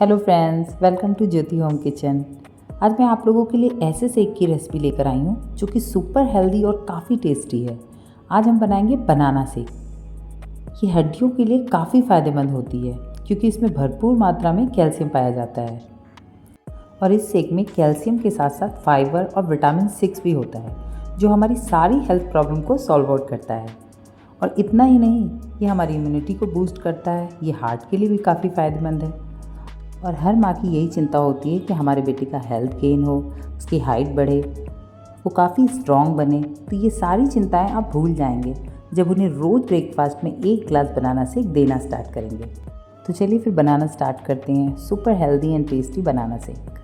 Hello friends, welcome to Jyoti home kitchen. आज मैं आप लोगों के लिए ऐसे शेक की रेसिपी लेकर आई हूँ जो कि सुपर हेल्दी और काफ़ी टेस्टी है। आज हम बनाएंगे बनाना शेक। ये हड्डियों के लिए काफ़ी फ़ायदेमंद होती है क्योंकि इसमें भरपूर मात्रा में कैल्शियम पाया जाता है और इस शेक में कैल्शियम के साथ साथ फाइबर और विटामिन 6 भी होता है जो हमारी सारी हेल्थ प्रॉब्लम को सॉल्व आउट करता है। और इतना ही नहीं, ये हमारी इम्यूनिटी को बूस्ट करता है। ये हार्ट के लिए भी काफ़ी फ़ायदेमंद है और हर माँ की यही चिंता होती है कि हमारे बेटे का हेल्थ गेन हो, उसकी हाइट बढ़े, वो काफ़ी स्ट्रॉन्ग बने। तो ये सारी चिंताएं आप भूल जाएंगे जब उन्हें रोज़ ब्रेकफास्ट में 1 ग्लास बनाना शेक देना स्टार्ट करेंगे। तो चलिए फिर बनाना स्टार्ट करते हैं super healthy and tasty banana shake.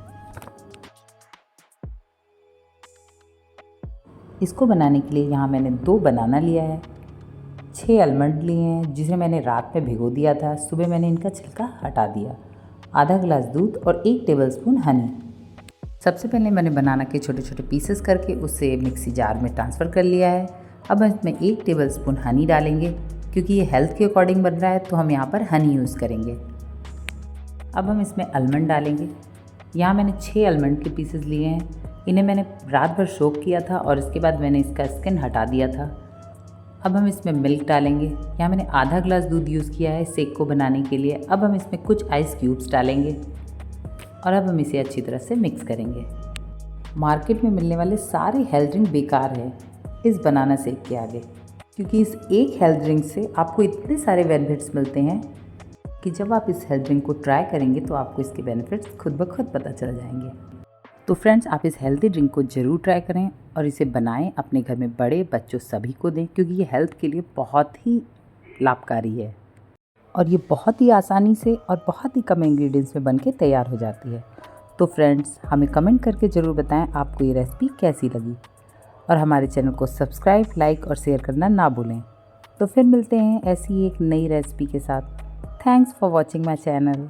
इसको बनाने के लिए यहाँ मैंने 2 बनाना लिया है, 6 आलमंड लिए हैं जिसे मैंने रात में भिगो दिया था। सुबह मैंने इनका छिलका हटा दिया, आधा ग्लास दूध और 1 टेबलस्पून हनी। सबसे पहले मैंने बनाना के छोटे छोटे पीसेस करके उसे मिक्सी जार में ट्रांसफ़र कर लिया है। अब इसमें 1 टेबलस्पून हनी डालेंगे क्योंकि ये हेल्थ के अकॉर्डिंग बन रहा है तो हम यहाँ पर हनी यूज़ करेंगे। अब हम इसमें आलमंड डालेंगे। यहाँ मैंने 6 आलमंड के पीसेस लिए हैं। इन्हें मैंने रात भर सोक किया था और इसके बाद मैंने इसका स्किन हटा दिया था। अब हम इसमें मिल्क डालेंगे। यहाँ मैंने आधा ग्लास दूध यूज़ किया है शेक को बनाने के लिए। अब हम इसमें कुछ आइस क्यूब्स डालेंगे और अब हम इसे अच्छी तरह से मिक्स करेंगे। मार्केट में मिलने वाले सारे हेल्थ ड्रिंक बेकार है इस बनाना शेक के आगे, क्योंकि इस एक हेल्थ ड्रिंक से आपको इतने सारे बेनिफिट्स मिलते हैं कि जब आप इस हेल्थ ड्रिंक को ट्राई करेंगे तो आपको इसके बेनिफिट्स खुद ब खुद पता चल जाएंगे। तो फ्रेंड्स, आप इस हेल्दी ड्रिंक को ज़रूर ट्राई करें और इसे बनाएं, अपने घर में बड़े बच्चों सभी को दें क्योंकि ये हेल्थ के लिए बहुत ही लाभकारी है और ये बहुत ही आसानी से और बहुत ही कम इंग्रेडिएंट्स में बनके तैयार हो जाती है। तो फ्रेंड्स, हमें कमेंट करके ज़रूर बताएं आपको ये रेसिपी कैसी लगी और हमारे चैनल को सब्सक्राइब, लाइक और शेयर करना ना भूलें। तो फिर मिलते हैं ऐसी एक नई रेसिपी के साथ। Thanks for watching my channel.